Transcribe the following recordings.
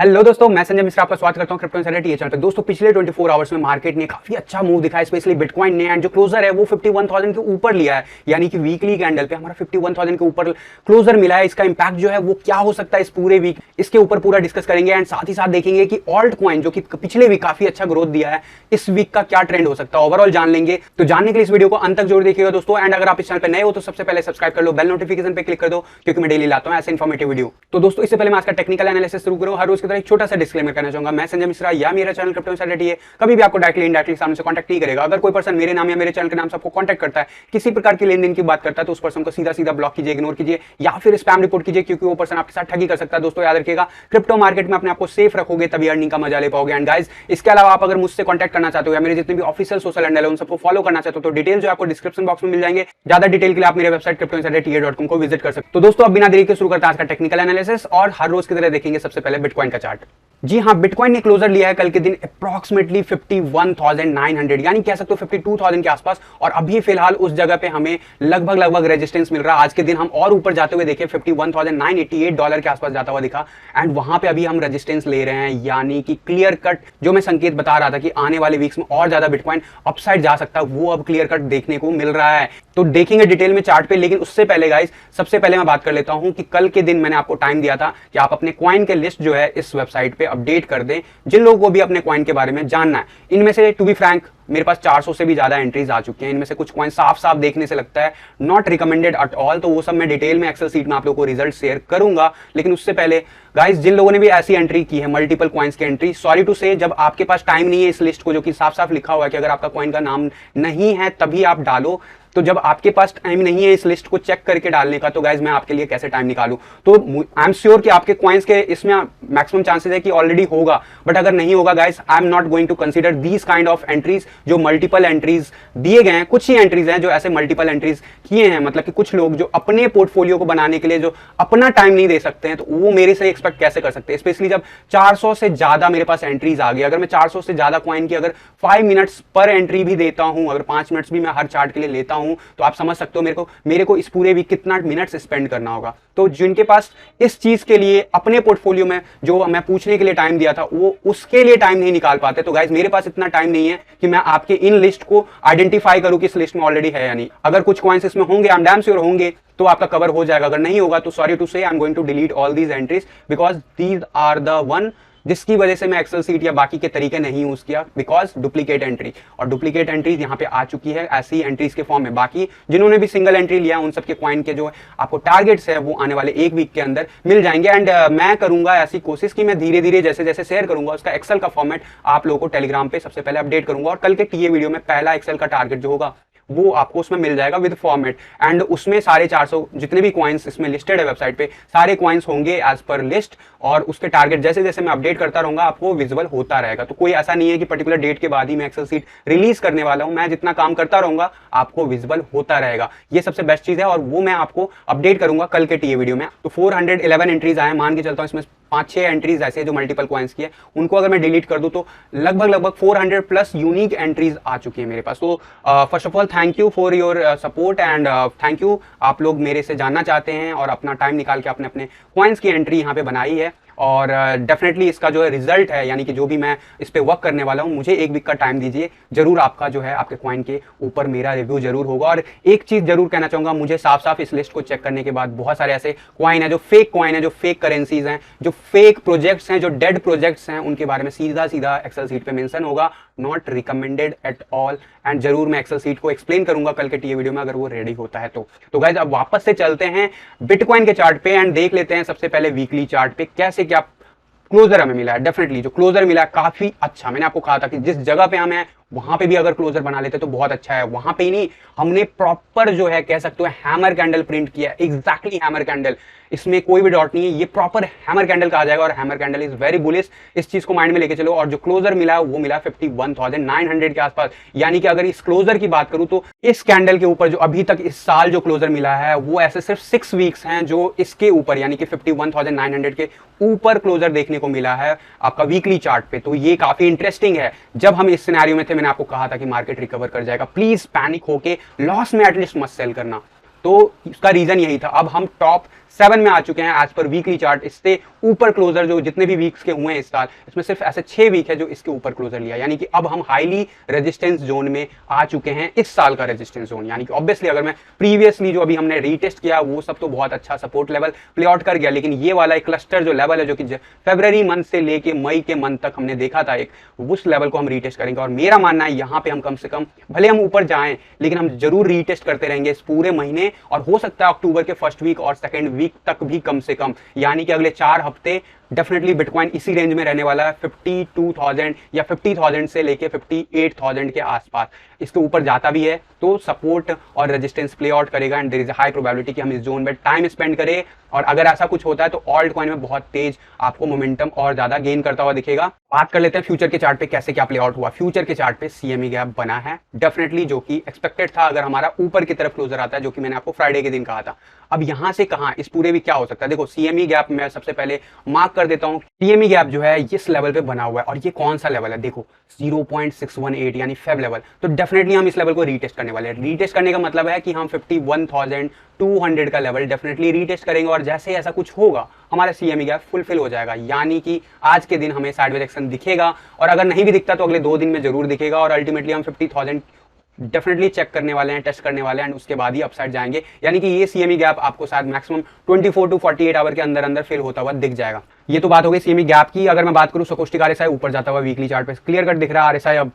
Hello दोस्तों, मैं संजय मिश्रा आपका स्वागत करता हूं क्रिप्टो इनसाइडर टीए चैनल पे। दोस्तों पिछले 24 आवर्स में मार्केट ने काफी अच्छा मूव दिखाया, स्पेशली बिटकॉइन ने, एंड जो क्लोजर है वो 51,000 के ऊपर लिया है, यानी कि वीकली कैंडल पे हमारा 51,000 के ऊपर क्लोजर मिला है। इसका इंपैक्ट जो है वो क्या हो सकता है इस पूरे वीक, इसके ऊपर पूरा डिस्कस करेंगे। एंड साथ ही साथ देखेंगे कि ऑल्ट कॉइन जो कि पिछले वीक काफी अच्छा ग्रोथ दिया है, इस वीक का क्या ट्रेंड हो सकता है, ओवरऑल जान लेंगे। तो जानने के लिए इस वीडियो को अंत तक जरूर देखिएगा दोस्तों। एंड अगर आप इस चैनल पर नए हो तो सबसे पहले सब्सक्राइब कर लो, बेल नोटिफिकेशन पे क्लिक कर दो, क्योंकि मैं डेली लाता हूं ऐसे इन्फॉर्मेटिव वीडियो। तो दोस्तों इससे पहले मैं आज का टेक्निकल एनालिसिस शुरू करूं, हर रोज की तरह एक छोटा सा डिस्क्लेमर करना चाहूंगा। मैं संजय मिश्रा या मेरा चैनल क्रिप्टो इनसाइडर है, कभी भी आपको डायरेक्टली इनडायरेक्टली सामने से कांटेक्ट नहीं करेगा। अगर कोई पर्सन मेरे नाम या मेरे चैनल के नाम से आपको कांटेक्ट करता है, किसी प्रकार की लेन देन की बात करता है, तो उस पर्सन को सीधा सीधा ब्लॉक कीजिए, इग्नोर कीजिए या फिर स्पैम रिपोर्ट कीजिए, क्योंकि वो पर्सन आपके साथ ठगी कर सकता है। दोस्तों याद रखिएगा, क्रिप्टो मार्केट में अपने आपको सेफ रखोगे तभी अर्निंग का मजा ले पाओगे। एंड गाइस, इसके अलावा आप अगर मुझसे कांटेक्ट करना चाहते हो या मेरे जितने भी ऑफिशियल सोशल हैंडल है उन सबको फॉलो करना चाहते हो, तो डिटेल जो आपको डिस्क्रिप्शन बॉक्स में मिल जाएंगे। ज्यादा डिटेल के लिए आप मेरे वेबसाइट cryptoinsiderta.com को विजिट कर सकते हो। तो दोस्तों अब बिना देरी के शुरू करते हैं आज का टेक्निकल एनालिसिस, और हर रोज की तरह देखेंगे सबसे पहले बिटकॉइन का चार्ट। जी हाँ, बिटकॉइन ने क्लोजर लिया है कल के दिन अप्रॉक्सीमेटली 51,900, यानी कह सकते हो 52,000 के आसपास, और अभी फिलहाल उस जगह पे हमें लगभग रेजिस्टेंस मिल रहा है। आज के दिन हम और ऊपर जाते हुए देखे, $51,988 के आसपास जाता हुआ दिखा, एंड वहां पे अभी हम रेजिस्टेंस ले रहे हैं, यानी कि क्लियर कट जो मैं संकेत बता रहा था कि आने वाले वीक्स में और ज्यादा बिटकॉइन अपसाइड जा सकता है, वो अब क्लियर कट देखने को मिल रहा है। तो देखेंगे डिटेल में चार्ट पे, लेकिन उससे पहले गाइस सबसे पहले मैं बात कर लेता हूं कि कल के दिन मैंने आपको टाइम दिया था कि आप अपने कॉइन के लिस्ट जो है इस वेबसाइट पे अपडेट कर दें, जिन लोगों को भी अपने कॉइन के बारे में जानना है। इनमें से टू बी फ्रैंक मेरे पास 400 से भी ज्यादा एंट्रीज आ चुकी हैं। इनमें से कुछ कॉइन साफ साफ देखने से लगता है नॉट रिकमेंडेड एट ऑल, तो वो सब मैं डिटेल में एक्सेल सीट में आप लोगों को रिजल्ट शेयर करूंगा। लेकिन उससे पहले गाइस, जिन लोगों ने भी ऐसी एंट्री की है, मल्टीपल कॉइन्स की एंट्री, सॉरी टू से, जब आपके पास टाइम नहीं है इस लिस्ट को, जो कि साफ साफ लिखा हुआ है कि अगर आपका कॉइन का नाम नहीं है तभी आप डालो, तो जब आपके पास टाइम नहीं है इस लिस्ट को चेक करके डालने का, तो गाइज मैं आपके लिए कैसे टाइम निकालूं। तो आई एम श्योर कि आपके कॉइन्स के इसमें मैक्सिमम चांसेस है कि ऑलरेडी होगा, बट अगर नहीं होगा guys, I am not going to consider these kind of entries जो मल्टीपल एंट्रीज दिए गए हैं। कुछ ही एंट्रीज हैं जो ऐसे मल्टीपल एंट्रीज किए हैं, मतलब कि कुछ लोग जो अपने पोर्टफोलियो को बनाने के लिए जो अपना टाइम नहीं दे सकते हैं, तो वो मेरे से एक्सपेक्ट कैसे कर सकते हैं, स्पेशली जब 400 से ज्यादा मेरे पास एंट्रीज आ गई। अगर मैं 400 से ज्यादा कॉइन की अगर 5 मिनट्स पर एंट्री भी देता हूं, अगर 5 मिनट्स भी मैं हर चार्ट के लिए लेता हूं, तो आप समझ सकते हो मेरे को इस पूरे वीक कितना मिनट्स स्पेंड करना होगा। तो जिनके पास इस चीज के लिए अपने पोर्टफोलियो में जो मैं पूछने के लिए टाइम दिया था, वो उसके लिए टाइम नहीं निकाल पाते, तो गाइज मेरे पास इतना टाइम नहीं है कि मैं आपके इन लिस्ट को आइडेंटिफाई करूं कि इस लिस्ट में ऑलरेडी है या नहीं। अगर कुछ कॉइन्स इसमें होंगे, आई एम डैम श्योर होंगे, तो आपका कवर हो जाएगा। अगर नहीं होगा तो sorry to say, I am going to delete all these entries, because these are the one जिसकी वजह से मैं एक्सेल सीट या बाकी के तरीके नहीं यूज किया, बिकॉज डुप्लीकेट एंट्री, और डुप्लीकेट एंट्रीज यहाँ पे आ चुकी है ऐसी एंट्रीज के फॉर्म में। बाकी जिन्होंने भी सिंगल एंट्री लिया उन सबके कॉइन के जो आपको टारगेट्स है वो आने वाले एक वीक के अंदर मिल जाएंगे। एंड मैं करूंगा ऐसी कोशिश कि मैं धीरे धीरे जैसे जैसे शेयर करूंगा उसका एक्सेल का फॉर्मेट आप लोगों को टेलीग्राम पे सबसे पहले अपडेट करूंगा, और कल के टीए वीडियो में पहला एक्सेल का टारगेट जो होगा वो आपको उसमें मिल जाएगा विद फॉर्मेट, एंड उसमें 450 जितने भी कॉइन्स इसमें लिस्टेड है वेबसाइट पे, सारे कॉइन्स होंगे एज पर लिस्ट, और उसके टारगेट जैसे जैसे मैं अपडेट करता रहूंगा आपको विजिबल होता रहेगा। तो कोई ऐसा नहीं है कि पर्टिकुलर डेट के बाद ही मैं एक्सेल सीट रिलीज करने वाला हूं, मैं जितना काम करता रहूंगा आपको विजिबल होता रहेगा। ये सबसे बेस्ट चीज है, और वो मैं आपको अपडेट करूंगा कल के टीए वीडियो में। तो 411 एंट्रीज आए, मान के चलता हूं इसमें 5-6 एंट्रीज ऐसे जो मल्टीपल कॉइन्स की है, उनको अगर मैं डिलीट कर दूं तो लगभग 400 प्लस यूनिक एंट्रीज आ चुकी है मेरे पास। तो first of all thank you for your support, and thank you, आप लोग मेरे से जानना चाहते हैं और अपना टाइम निकाल के अपने अपने कॉइन्स की एंट्री यहाँ पे बनाई है। और डेफिनेटली इसका जो है रिजल्ट है, यानी कि जो भी मैं इस पे वर्क करने वाला हूं, मुझे एक वीक का टाइम दीजिए, जरूर आपका जो है आपके कॉइन के ऊपर मेरा रिव्यू जरूर होगा। और एक चीज जरूर कहना चाहूंगा, मुझे साफ साफ इस लिस्ट को चेक करने के बाद बहुत सारे ऐसे कॉइन है जो फेक कॉइन है, जो फेक करेंसीज हैं, जो फेक प्रोजेक्ट्स हैं, जो डेड प्रोजेक्ट्स हैं, उनके बारे में सीधा सीधा एक्सेल सीट पे मेंशन होगा, not recommended at all. And जरूर मैं एक्सेल सीट को एक्सप्लेन करूंगा कल के टीए वीडियो में अगर वो रेडी होता है तो गाइस अब वापस से चलते हैं बिटकॉइन के चार्ट पे एंड देख लेते हैं सबसे पहले वीकली चार्ट पे कैसे क्या क्लोजर हमें मिला है। डेफिनेटली जो क्लोजर मिला है काफी अच्छा, मैंने आपको कहा था कि जिस जगह पे हम हैं वहां पे भी अगर क्लोजर बना लेते तो बहुत अच्छा है। वहां पे ही नहीं, हमने प्रॉपर जो है कह सकते हो हैमर कैंडल प्रिंट किया, एग्जैक्टली हैमर कैंडल, इसमें कोई भी डॉट नहीं है, ये प्रॉपर हैमर कैंडल कहा जाएगा, और hammer candle is very bullish, इस चीज को माइंड में लेके चलो। और जो क्लोजर मिला वो मिला 51,900 के आसपास, यानी कि अगर इस क्लोजर की बात करूं तो इस कैंडल के ऊपर जो अभी तक इस साल जो क्लोजर मिला है वो ऐसे सिर्फ 6 वीक्स हैं जो इसके ऊपर यानी कि 51,900 के ऊपर क्लोजर देखने को मिला है आपका वीकली चार्ट पे। तो ये काफी इंटरेस्टिंग है। जब हम इस सिनेरियो में थे मैंने आपको कहा था कि मार्केट रिकवर कर जाएगा, प्लीज पैनिक होके लॉस में एटलीस्ट मत सेल करना, तो इसका रीजन यही था। अब हम टॉप 7 में आ चुके हैं एज पर वीकली चार्ट। इससे ऊपर क्लोजर जो जितने भी वीक्स के हुए हैं इस साल, इसमें सिर्फ ऐसे 6 वीक है जो इसके ऊपर क्लोजर लिया, यानी कि अब हम हाईली रेजिस्टेंस जोन में आ चुके हैं, इस साल का रेजिस्टेंस जोन। यानी कि ऑब्वियसली अगर मैं प्रीवियसली जो अभी हमने रीटेस्ट किया वो सब तो बहुत अच्छा सपोर्ट लेवल प्ले आउट कर गया, लेकिन ये वाला एक क्लस्टर जो लेवल है जो कि फरवरी मंथ से लेके मई के मंथ तक हमने देखा था, एक उस लेवल को हम रीटेस्ट करेंगे। और मेरा मानना है यहाँ पे हम कम से कम भले हम ऊपर जाएं लेकिन हम जरूर रीटेस्ट करते रहेंगे इस पूरे महीने, और हो सकता है अक्टूबर के फर्स्ट वीक और सेकंड वीक तक भी कम से कम, यानी कि अगले 4 हफ्ते डेफिनेटली बिटकॉइन इसी रेंज में रहने वाला है, 52,000 या 50,000 से लेके 58,000 के आसपास। इसके ऊपर जाता भी है तो सपोर्ट और रेजिस्टेंस प्ले आउट करेगा and there is high probability कि हम इस जोन में टाइम स्पेंड करें, और अगर ऐसा कुछ होता है तो ऑल्ट कॉइन में बहुत तेज आपको मोमेंटम और ज्यादा गेन करता हुआ दिखेगा। बात कर लेते हैं फ्यूचर के चार्ट पे कैसे क्या प्ले आउट हुआ। फ्यूचर के चार्ट पे सीएमई गैप बना है डेफिनेटली, जो कि एक्सपेक्टेड था अगर हमारा ऊपर की तरफ क्लोजर आता है, जो कि मैंने आपको फ्राइडे के दिन कहा था। अब यहां से कहां इस पूरे भी क्या हो सकता है, देखो सीएमई गैप में सबसे पहले मार्क कर देता हूं, सीएमई गैप जो है इस लेवल पे बना हुआ है, और ये कौन सा लेवल है, देखो 0.618 यानी फेब लेवल। तो डेफिनेटली हम इस लेवल को रीटेस्ट करने वाले हैं। रीटेस्ट करने का मतलब है कि हम 51,200 का लेवल डेफिनेटली रीटेस्ट करेंगे, और जैसे ऐसा कुछ होगा हमारा सीएमई गैप फुलफिल हो जाएगा, यानी कि आज के दिन हमें साइडवेज एक्शन दिखेगा, और अगर नहीं भी दिखता तो अगले 2 दिन में जरूर दिखेगा, और अल्टीमेटली हम 50,000 डेफिनेटली चेक करने वाले हैं, टेस्ट करने वाले हैं, एंड उसके बाद ही अपसाइड जाएंगे। यानी कि ये सीएमई गैप आपको शायद मैक्सिमम 24 टू 48 आवर के अंदर अंदर फिल होता हुआ दिख जाएगा। ये तो बात हो गई सीएमई गैप की। अगर मैं बात करूं स्टोकेस्टिक आरएसआई ऊपर जाता हुआ वीकली चार्ट पे क्लियर कट दिख रहा है, आरएसआई अब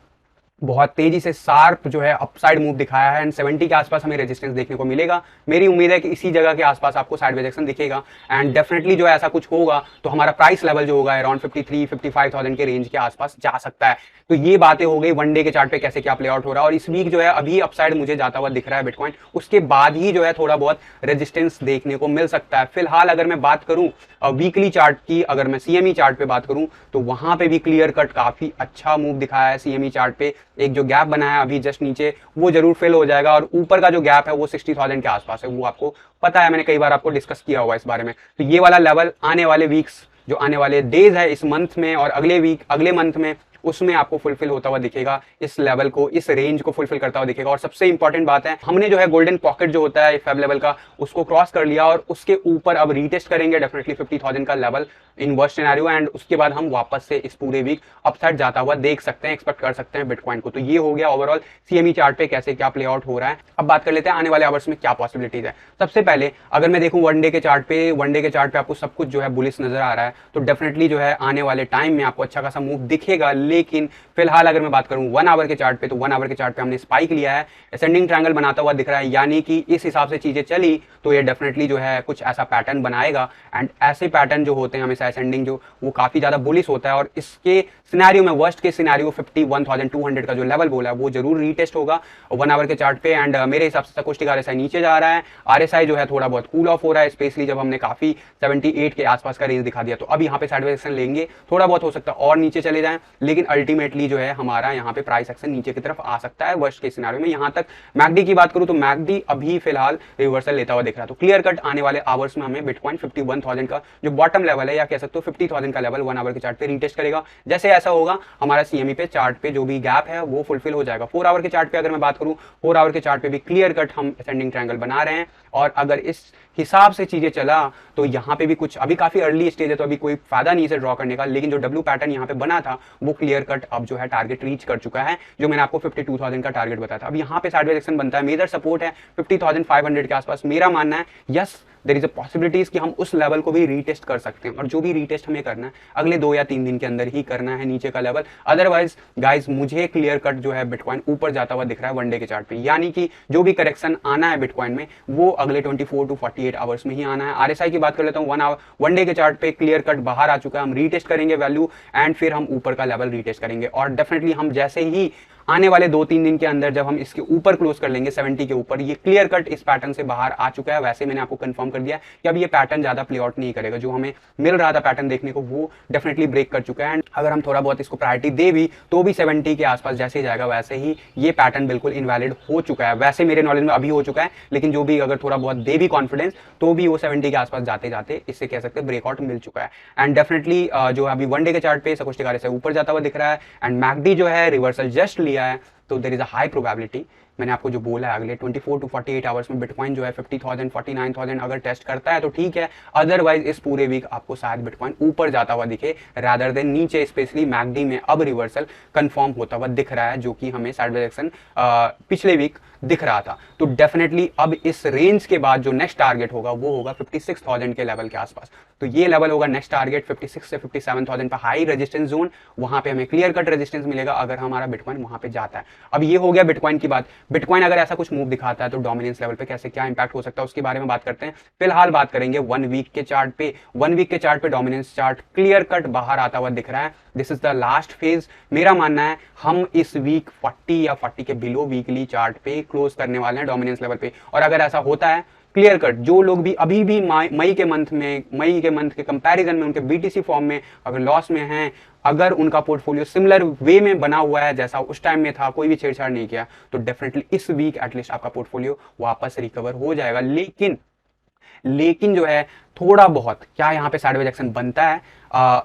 बहुत तेजी से शार्प जो है अपसाइड मूव दिखाया है, एंड 70 के आसपास हमें रेजिस्टेंस देखने को मिलेगा। मेरी उम्मीद है कि इसी जगह के आसपास आपको साइडवेज एक्शन दिखेगा, एंड डेफिनेटली जो है ऐसा कुछ होगा तो हमारा प्राइस लेवल जो होगा अराउंड 53-55,000 के रेंज के आसपास जा सकता है। तो ये बातें हो गई वन डे के चार्ट पे कैसे क्या प्ले आउट हो रहा है, और इस वीक जो है अभी अपसाइड मुझे जाता हुआ दिख रहा है बिटकॉइन, उसके बाद ही जो है थोड़ा बहुत रेजिस्टेंस देखने को मिल सकता है। फिलहाल अगर मैं बात करूं वीकली चार्ट की, अगर मैं सीएमई चार्ट पे बात करूं तो वहां पे भी क्लियर कट काफी अच्छा मूव दिखाया है। सीएमई चार्ट पे एक जो गैप बना है अभी जस्ट नीचे, वो जरूर फिल हो जाएगा, और ऊपर का जो गैप है वो 60,000 के आसपास है, वो आपको पता है, मैंने कई बार आपको डिस्कस किया हुआ इस बारे में। तो ये वाला लेवल आने वाले वीक्स जो आने वाले डेज है इस मंथ में और अगले वीक अगले मंथ में, उसमें आपको फुलफिल होता हुआ दिखेगा, इस लेवल को, इस रेंज को फुलफिल करता हुआ दिखेगा। और सबसे इंपॉर्टेंट बात है, हमने जो है गोल्डन पॉकेट जो होता है फेब लेवल का, उसको क्रॉस कर लिया, और उसके ऊपर अब रीटेस्ट करेंगे डेफिनेटली 50,000 का level in worst scenario, and उसके बाद हम वापस से इस पूरे वीक अपसाइड जाता हुआ देख सकते हैं, एक्सपेक्ट कर सकते हैं बिटकॉइन को। तो ये हो गया ओवरऑल सीएमई चार्ट पे कैसे क्या प्ले आउट हो रहा है। अब बात कर लेते हैं आने वाले आवर्स में क्या पॉसिबिलिटीज है। सबसे पहले अगर मैं देखूं वन डे के चार्ट पे आपको सब कुछ जो है बुलिश नजर आ रहा है, तो डेफिनेटली जो है आने वाले टाइम में आपको अच्छा खासा मूव दिखेगा। लेकिन फिलहाल अगर मैं बात करूं 1 आवर के चार्ट पे, तो 1 आवर के चार्ट पे हमने स्पाइक लिया है, असेंडिंग ट्रायंगल बनाता हुआ दिख रहा है, यानी कि इस हिसाब से चीजें चली तो ये डेफिनेटली जो है कुछ ऐसा पैटर्न बनाएगा, एंड ऐसे पैटर्न जो होते हैं हमेशा असेंडिंग जो, वो काफी ज्यादा बुलिश होता है। और इसके सिनेरियो में वर्स्ट के सिनेरियो 51,200 का जो लेवल बोला है वो जरूर रीटेस्ट होगा 1 आवर के चार्ट पे, एंड मेरे हिसाब से स्टोकेस्टिक आरएसआई नीचे जा रहा है, आरएसआई जो है थोड़ा बहुत कूल ऑफ हो रहा है, स्पेशली जब हमने काफी 78 के आसपास का रेंज दिखा दिया। तो अब यहाँ पे साइडवेज एक्शन लेंगे, थोड़ा बहुत हो सकता है और नीचे चले जाएं, लेकिन अल्टीमेटली जो है हमारा यहाँ पे प्राइस एक्शन नीचे की तरफ आ सकता है वर्स्ट के सिनेरियो में। यहाँ तक मैकडी की बात करूं तो मैकडी अभी फिलहाल रिवर्सल लेता हुआ दिख रहा है। तो क्लियर कट आने वाले आवर्स में हमें बिटकॉइन 51,000 का जो बॉटम लेवल है, या कह सकते हो 50,000 का लेवल 1 आवर के चार्ट पे रीटेस्ट करेगा। जैसे ऐसा होगा हमारा सीएमई पे चार्ट पे जो भी गैप है वो फुलफिल हो जाएगा। 4 आवर के चार्ट पे अगर मैं बात करूं, 4 आवर के चार्ट पे भी क्लियर कट हम असेंडिंग ट्रायंगल बना रहे हैं, और अगर इस हिसाब से चीजें चला तो यहाँ पे भी कुछ, अभी काफी अर्ली स्टेज है तो अभी कोई फायदा नहीं है ड्रॉ करने का, लेकिन जो डब्ल्यू पैटर्न यहाँ पे बना था वो क्लियर कट अब जो है टारगेट रीच कर चुका है, जो मैंने आपको 52,000 का टारगेट बताया था। अब यहाँ पे साइडवेज एक्शन बनता है, मेजर सपोर्ट है 50,500 के आसपास। मेरा मानना है yes there is a possibilities कि हम उस लेवल को भी रीटेस्ट कर सकते हैं, और जो भी रीटेस्ट हमें करना है अगले 2 या 3 दिन के अंदर ही करना है नीचे का लेवल। अदरवाइज गाइस मुझे क्लियर कट जो है बिटकॉइन ऊपर जाता हुआ दिख रहा है वन डे के चार्ट पे, यानी कि जो भी करेक्शन आना है बिटकॉइन में वो अगले 24 टू 48 आवर्स में ही आना है। आरएसआई की बात कर लेता हूँ, वन डे के चार्ट पे क्लियर कट बाहर आ चुका है, हम रीटेस्ट करेंगे वैल्यू, एंड फिर हम ऊपर का लेवल रीटेस्ट करेंगे, और डेफिनेटली हम जैसे ही आने वाले 2-3 दिन के अंदर जब हम इसके ऊपर क्लोज कर लेंगे 70 के ऊपर, ये क्लियर कट इस पैटर्न से बाहर आ चुका है। वैसे मैंने आपको कंफर्म कर दिया कि अब ये पैटर्न ज्यादा प्ले आउट नहीं करेगा, जो हमें मिल रहा था पैटर्न देखने को वो डेफिनेटली ब्रेक कर चुका है, एंड अगर हम थोड़ा बहुत इसको प्रायोरिटी दे भी तो भी 70 के आसपास जैसे ही जाएगा वैसे ही ये पैटर्न बिल्कुल इनवैलिड हो चुका है। वैसे मेरे नॉलेज में अभी हो चुका है, लेकिन जो भी अगर थोड़ा बहुत दे भी कॉन्फिडेंस तो भी वो 70 के आसपास जाते जाते इससे कह सकते हैं ब्रेकआउट मिल चुका है। एंड डेफिनेटली जो अभी वन डे के चार्ट पे स्टोकेस्टिक आरएसआई ऊपर जाता हुआ दिख रहा है, एंड मैकडी जो है रिवर्सल जस्ट लिया है, तो there is a high probability मैंने आपको जो बोला है अगले 24 टू 48 आवर्स में बिटकॉइन जो है 50,000 49,000 अगर टेस्ट करता है तो ठीक है, अदरवाइज इस पूरे वीक आपको शायद बिटकॉइन ऊपर जाता हुआ दिखे रादर देन नीचे, स्पेशली मैकडी में अब रिवर्सल कंफर्म होता हुआ दिख रहा है, जो कि हमें साइडवेज एक्शन पिछले वीक दिख रहा था। तो डेफिनेटली अब इस रेंज के बाद जो नेक्स्ट टारगेट होगा वो होगा 56,000 के लेवल के आसपास। तो ये लेवल होगा नेक्स्ट टारगेट 56 से 57,000 पर हाई रेजिस्टेंस जोन, वहां पे हमें क्लियर कट रेजिस्टेंस मिलेगा अगर हमारा बिटकॉइन वहां पे जाता है। अब ये हो गया बिटकॉइन की बात। बिटकॉइन अगर ऐसा कुछ मूव दिखाता है तो डोमिनेंस लेवल पे कैसे क्या इंपैक्ट हो सकता है उसके बारे में बात करते हैं। फिलहाल बात करेंगे 1 वीक के चार्ट पे। 1 वीक के चार्ट पे डोमिनेंस चार्ट क्लियर कट बाहर आता हुआ दिख रहा है। This is the last phase. मेरा मानना है हम इस वीक 40 या 40 के बिलो वीकली चार्ट पे क्लोज करने वाले हैं डोमिनेंस लेवल पे। और अगर ऐसा होता है क्लियर कट, जो लोग भी अभी भी मई के मंथ के कंपैरिजन में उनके बीटीसी फॉर्म में अगर लॉस में हैं, अगर उनका पोर्टफोलियो सिमिलर वे में बना हुआ है जैसा उस टाइम में था, कोई भी छेड़छाड़ नहीं किया, तो डेफिनेटली इस वीक एटलीस्ट आपका पोर्टफोलियो वापस रिकवर हो जाएगा। लेकिन जो है थोड़ा बहुत क्या यहाँ पे साइडवेज एक्शन बनता है।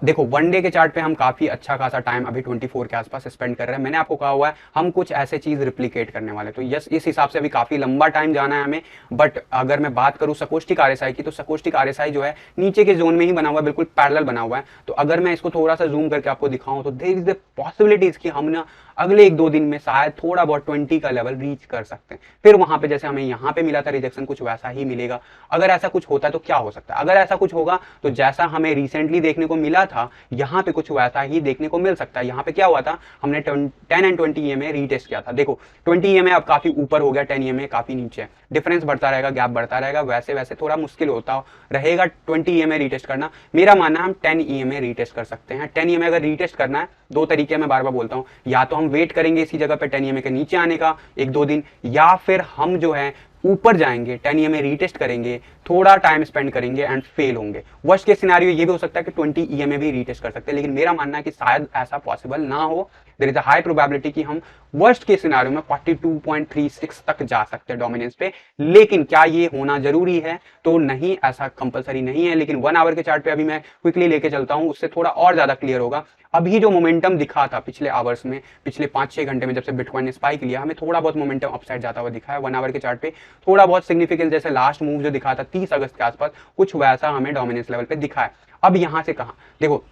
देखो 1 डे के चार्ट पे हम काफी अच्छा खासा टाइम अभी 24 के आसपास स्पेंड कर रहे हैं। मैंने आपको कहा हुआ है हम कुछ ऐसे चीज रिप्लिकेट करने वाले, तो यस इस हिसाब से अभी काफी लंबा टाइम जाना है हमें। बट अगर मैं बात करूं सकोस्टिक आरएसआई की, तो सकोस्टिक आरएसआई जो है नीचे के जोन में ही बना हुआ है, बिल्कुल पैरेलल बना हुआ है। तो अगर मैं इसको थोड़ा सा जूम करके आपको दिखाऊं तो देयर इज द पॉसिबिलिटीज कि हम ना अगले 1-2 दिन में शायद थोड़ा बहुत 20 का लेवल रीच कर सकते हैं। फिर वहां पे जैसे हमें यहाँ पे मिला था रिजेक्शन, कुछ वैसा ही मिलेगा। अगर ऐसा कुछ होता है तो क्या हो सकता है, अगर ऐसा कुछ होगा तो जैसा हमें रिसेंटली देखने को मिला था यहाँ पे कुछ वैसा ही देखने को मिल सकता है। यहाँ पे क्या हुआ था, हमने 10 एंड 20 EMA रीटेस्ट किया था। देखो 20 EMA अब काफी ऊपर हो गया, 10 EMA काफी नीचे है, डिफरेंस बढ़ता रहेगा, गैप बढ़ता रहेगा, वैसे वैसे थोड़ा मुश्किल होता रहेगा 20 EMA रीटेस्ट करना। मेरा मानना है हम 10 EMA रीटेस्ट कर सकते हैं। 10 EMA अगर रीटेस्ट करना है, 2 तरीके मैं बार बार बोलता हूँ, या तो हम वेट करेंगे इसी जगह पे 10 EMA के नीचे आने का 1-2 दिन, या फिर हम जो है ऊपर जाएंगे 10 EMA रीटेस्ट करेंगे, थोड़ा टाइम स्पेंड करेंगे एंड फेल होंगे। वर्स्ट केस सिनेरियो ये भी हो सकता है कि 20 EMA भी रीटेस्ट कर सकते हैं, लेकिन मेरा मानना है कि शायद ऐसा पॉसिबल ना हो। There is a high probability कि हम वर्स्ट केस सिनेरियो में 42.36 तक जा सकते हैं डोमिनेंस पे। लेकिन क्या ये होना जरूरी है, तो नहीं, ऐसा कंपलसरी नहीं है। लेकिन 1 आवर के चार्ट पे अभी मैं क्विकली लेके चलता हूं, उससे थोड़ा और ज्यादा क्लियर होगा। अभी जो मोमेंटम दिखा था पिछले आवर्स में, पिछले 5-6 घंटे में जब से बिटकॉइन ने स्पाइक लिया, हमें थोड़ा बहुत मोमेंटम अपसाइड जाता हुआ दिखा है 1 आवर के चार्ट पे। थोड़ा बहुत सिग्निफिकेंस, जैसे लास्ट मूव जो दिखा था 30 अगस्त के आसपास, कुछ वैसा हमें डोमिनेंस लेवल पे दिखा है। अब यहां से कहां, देखो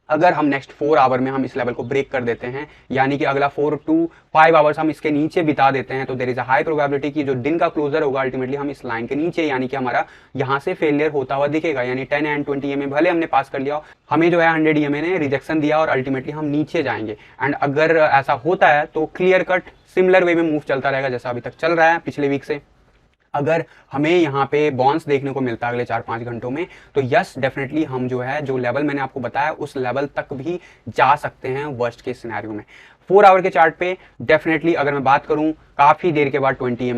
अगर हम नेक्स्ट 4 आवर में हम इस लेवल को ब्रेक कर देते हैं, यानी कि अगला 4 to 5 आवर्स हम इसके नीचे बिता देते हैं, तो there is a high probability कि जो दिन का क्लोजर होगा अल्टीमेटली हम इस लाइन के नीचे, यानी कि हमारा यहां से फेलियर होता हुआ दिखेगा। यानी 10 एंड 20 EMA भले हमने पास कर लिया हो, हमें जो है 100 EMA ने रिजेक्शन दिया और अल्टीमेटली हम नीचे जाएंगे। एंड अगर ऐसा होता है तो क्लियर कट सिमिलर वे में मूव चलता रहेगा जैसा अभी तक चल रहा है पिछले वीक से। अगर हमें यहाँ पे बॉन्स देखने को मिलता है अगले 4-5 घंटों में, तो यस डेफिनेटली हम जो है जो लेवल मैंने आपको बताया उस लेवल तक भी जा सकते हैं वर्स्ट के सिनेरियो में। 4 आवर के चार्ट पे डेफिनेटली अगर मैं बात करूं, काफी देर के बाद 20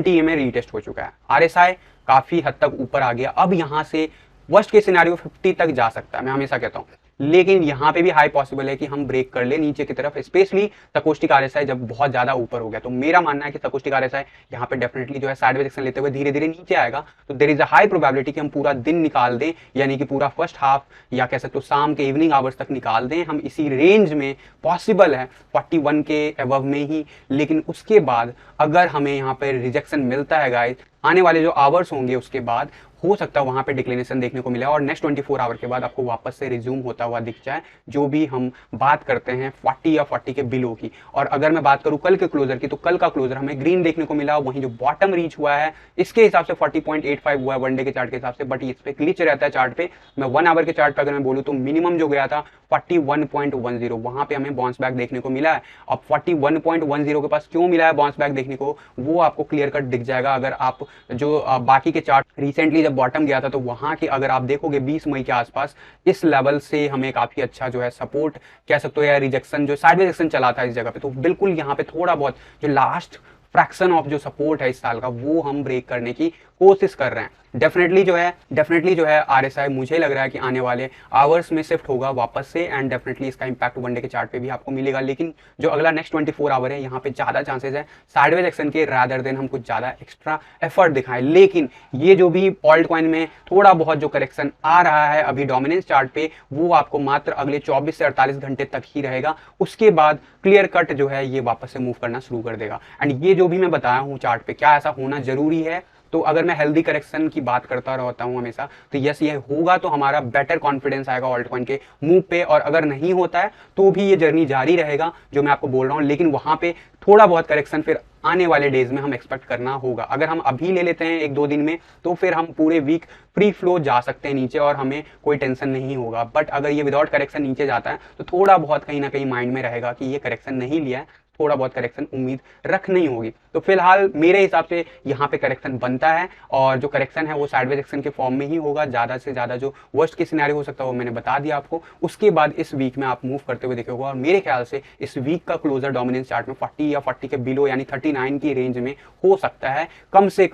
EMA रीटेस्ट हो चुका है। RSI काफी हद तक ऊपर आ गया। अब यहां से वर्स्ट के सिनेरियो 50 तक जा सकता है, मैं हमेशा कहता हूं, लेकिन यहां पे भी हाई पॉसिबल है कि हम ब्रेक कर ले नीचे की तरफ, स्पेशली सकोस्टिक आरएसआई जब बहुत ज्यादा ऊपर हो गया। तो मेरा मानना है कि सकोस्टिक आरएसआई यहां पे डेफिनेटली जो है साइडवेज एक्शन लेते हुए धीरे धीरे नीचे आएगा। तो there is a high probability कि हम पूरा दिन निकाल दें, यानी कि पूरा फर्स्ट हाफ या कह सकते हो शाम के इवनिंग आवर्स तक निकाल दें हम इसी रेंज में। पॉसिबल है 41 के अबव में ही, लेकिन उसके बाद अगर हमें यहाँ पे रिजेक्शन मिलता है गाइस, आने वाले जो आवर्स होंगे उसके बाद हो सकता है वहां पे डिक्लिनेशन देखने को मिले और नेक्स्ट 24 आवर के बाद आपको वापस से रिज्यूम होता हुआ दिख जाए, जो भी हम बात करते हैं 40 या 40 के बिलो की। और अगर मैं बात करूं कल के क्लोजर की, तो कल का क्लोजर हमें ग्रीन देखने को मिला, वहीं जो बॉटम रीच हुआ है इसके हिसाब से 40.85 हुआ है वन डे के चार्ट के हिसाब से, बट इस पे ग्लिच रहता है चार्ट पे। मैं 1 आवर के चार्ट पे अगर मैं बोलूं तो मिनिमम जो गया था 41.10, वहां पे हमें बाउंस बैक देखने को मिला है। अब 41.10 के पास क्यों मिला है बाउंस बैक देखने को, वो आपको क्लियर कट दिख जाएगा अगर आप जो बाकी के चार्ट रिसेंटली जब बॉटम गया था तो वहां के अगर आप देखोगे 20 मई के आसपास इस लेवल से हमें काफी अच्छा जो है सपोर्ट कह सकते हो या रिजेक्शन जो साइडवेज एक्शन चला था इस जगह पे, तो बिल्कुल यहाँ पे थोड़ा बहुत जो लास्ट फ्रैक्शन ऑफ जो सपोर्ट है इस साल का वो हम ब्रेक करने की कोशिश कर रहे हैं। डेफिनेटली जो है RSI मुझे लग रहा है कि आने वाले आवर्स में शिफ्ट होगा वापस से, एंड डेफिनेटली इसका इंपैक्ट वनडे के चार्ट पे भी आपको मिलेगा। लेकिन जो अगला नेक्स्ट 24 आवर है, यहाँ पे ज्यादा चांसेस है साइडवेज एक्शन के, रादर देन हम कुछ ज्यादा एक्स्ट्रा एफर्ट दिखाएं। लेकिन ये जो भी ऑल्ट कॉइन में थोड़ा बहुत जो करेक्शन आ रहा है अभी डोमिनेंस चार्ट पे, वो आपको मात्र अगले 24 से 48 घंटे तक ही रहेगा। उसके बाद क्लियर कट जो है ये वापस से मूव करना शुरू कर देगा। एंड ये जो भी मैं बताया हूँ चार्ट पे, क्या ऐसा होना जरूरी है? तो अगर मैं हेल्दी करेक्शन की बात करता रहता हूं हमेशा, तो यस ये होगा तो हमारा बेटर कॉन्फिडेंस आएगा ऑल्ट कॉइन के मूव पे। और अगर नहीं होता है तो भी ये जर्नी जारी रहेगा जो मैं आपको बोल रहा हूं, लेकिन वहां पे थोड़ा बहुत करेक्शन फिर आने वाले डेज में हम एक्सपेक्ट करना होगा। अगर हम अभी ले लेते हैं 1-2 दिन में, तो फिर हम पूरे वीक फ्री फ्लो जा सकते हैं नीचे और हमें कोई टेंशन नहीं होगा। बट अगर ये विदाउट करेक्शन नीचे जाता है तो थोड़ा बहुत कहीं ना कहीं माइंड में रहेगा कि ये करेक्शन नहीं लिया है, थोड़ा बहुत करेक्शन उम्मीद रखनी होगी। तो फिलहाल मेरे हिसाब से यहाँ पे करेक्शन बनता है, और जो करेक्शन है वो साइडवेज एक्शन के फॉर्म में ही होगा। ज्यादा से ज्यादा जो वर्स्ट के सिनेरियो हो सकता है वो मैंने बता दिया आपको। उसके बाद इस वीक में आप मूव करते हुए देखोगे, और मेरे ख्याल से इस वीक का क्लोजर डोमिनेंस चार्ट में 40 या 40 के बिलो यानी 39 की रेंज में हो सकता है। कम से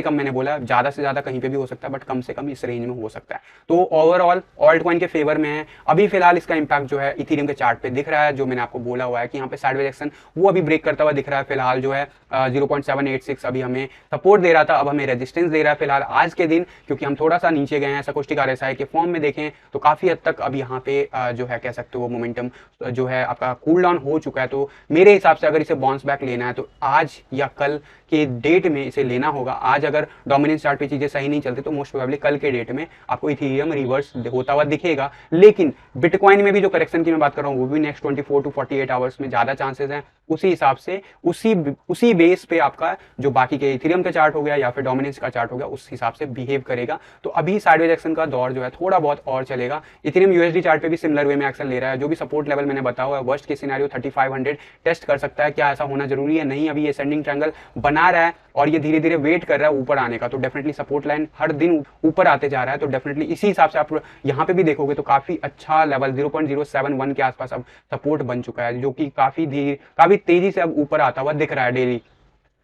कम मैंने बोला, ज्यादा से ज्यादा कहीं पे भी हो सकता है, बट कम से कम इस रेंज में हो सकता है। तो ओवरऑल ऑल्ट कॉइन के फेवर में है। अभी फिलहाल इसका इंपैक्ट जो है इथेरियम के चार्ट पे दिख रहा है, जो मैंने आपको बोला हुआ है कि यहाँ पे साइडवेज एक्शन वो अभी ब्रेक करता हुआ दिख रहा है। फिलहाल जो है 0.786 अभी हमें सपोर्ट दे रहा था, अब हमें रेजिस्टेंस दे रहा है फिलहाल आज के दिन, क्योंकि हम थोड़ा सा नीचे गए हैं। सकोस्टिक RSI के फॉर्म में देखें तो काफी हद तक अब यहाँ पे जो है कह सकते हो वो मोमेंटम जो है आपका कूल डाउन हो चुका है। तो मेरे हिसाब से अगर इसे बाउंस बैक लेना है तो आज या कल के डेट में इसे लेना होगा। आज अगर डोमिनेंस चार्ट पे चीजें सही नहीं चलती तो मोस्ट प्रोबेबली कल के डेट में आपको इथेरियम रिवर्स होता हुआ दिखेगा। लेकिन बिटकॉइन में भी जो करेक्शन की मैं बात कर रहा हूँ वो भी नेक्स्ट 24 to 48 आवर्स में ज्यादा चांसेस हैं। उसी हिसाब से उसी बेस पे आपका जो बाकी के इथेरियम का चार्ट हो गया या फिर डोमिनेंस का चार्ट हो गया उस हिसाब से बिहेव करेगा। तो अभी साइडवेज एक्शन का दौर जो है थोड़ा बहुत और चलेगा। इथेरियम USD चार्ट पे भी सिमिलर वे में एक्शन ले रहा है। जो भी सपोर्ट लेवल मैंने बताया हुआ है, वर्स्ट के सिनेरियो 3500 टेस्ट कर सकता है। क्या ऐसा होना जरूरी है? नहीं। अभी ये असेंडिंग ट्रायंगल बना रहा है और ये धीरे धीरे वेट कर रहा है ऊपर आने का। तो डेफिनेटली सपोर्ट लाइन हर दिन ऊपर आते जा रहा है। तो डेफिनेटली इसी हिसाब से आप यहाँ पे भी देखोगे तो काफी अच्छा लेवल 0.071 के आसपास अब सपोर्ट बन चुका है, जो कि काफी तेजी से अब ऊपर आता हुआ दिख रहा है डेली।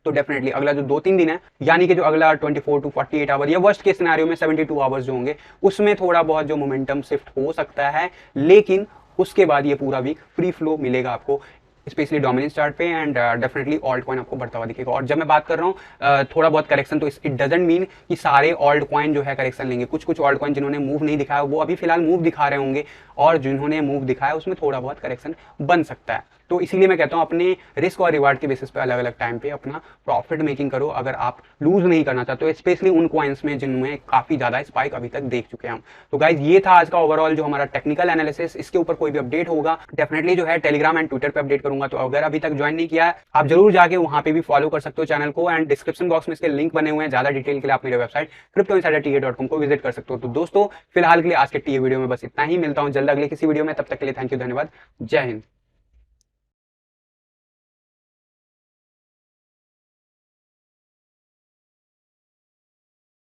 तो डेफिनेटली अगला जो 2-3 दिन है, यानी कि जो अगला 24 to 48 आवर या वर्स्ट के सिनेरियो में 72 आवर्स जो होंगे, उसमें थोड़ा बहुत जो मोमेंटम शिफ्ट हो सकता है। लेकिन उसके बाद ये पूरा वीक फ्री फ्लो मिलेगा आपको, स्पेशली डोमिनेंस चार्ट पे, एंड डेफिनेटली ऑल्ट कॉइन आपको बढ़ता हुआ दिखेगा। और जब मैं बात कर रहा हूँ थोड़ा बहुत करेक्शन, तो इट डजंट मीन कि सारे ऑल्ट कॉइन जो है करेक्शन लेंगे। कुछ ऑल्ट कॉइन जिन्होंने मूव नहीं दिखाया वो अभी फिलहाल मूव दिखा रहे होंगे, और जिन्होंने मूव दिखाया उसमें थोड़ा बहुत करेक्शन बन सकता है। तो इसीलिए मैं कहता हूँ अपने रिस्क और रिवार्ड के बेसिस पे अलग अलग टाइम पे अपना प्रॉफिट मेकिंग करो, अगर आप लूज नहीं करना चाहते हो, स्पेशली उन कॉइन्स में जिनमें काफी ज्यादा स्पाइक अभी तक देख चुके हैं हम। तो गाइज ये था आज का ओवरऑल जो हमारा टेक्निकल एनालिसिस। इसके ऊपर कोई भी अपडेट होगा डेफिनेटली जो है टेलीग्राम एंड ट्विटर पे अपडेट करूंगा। तो अगर अभी तक ज्वाइन नहीं किया है आप जरूर जाके वहां पे भी फॉलो कर सकते हो चैनल को, एंड डिस्क्रिप्शन बॉक्स में इसके लिंक बने हुए हैं। ज्यादा डिटेल के लिए आप मेरे वेबसाइट cryptoinsiderta.com को विजिट कर सकते हो। तो दोस्तों फिलहाल के लिए आज के टीए वीडियो में बस इतना ही। मिलता हूं जल्द अगले किसी वीडियो में, तब तक के लिए थैंक यू, धन्यवाद, जय हिंद।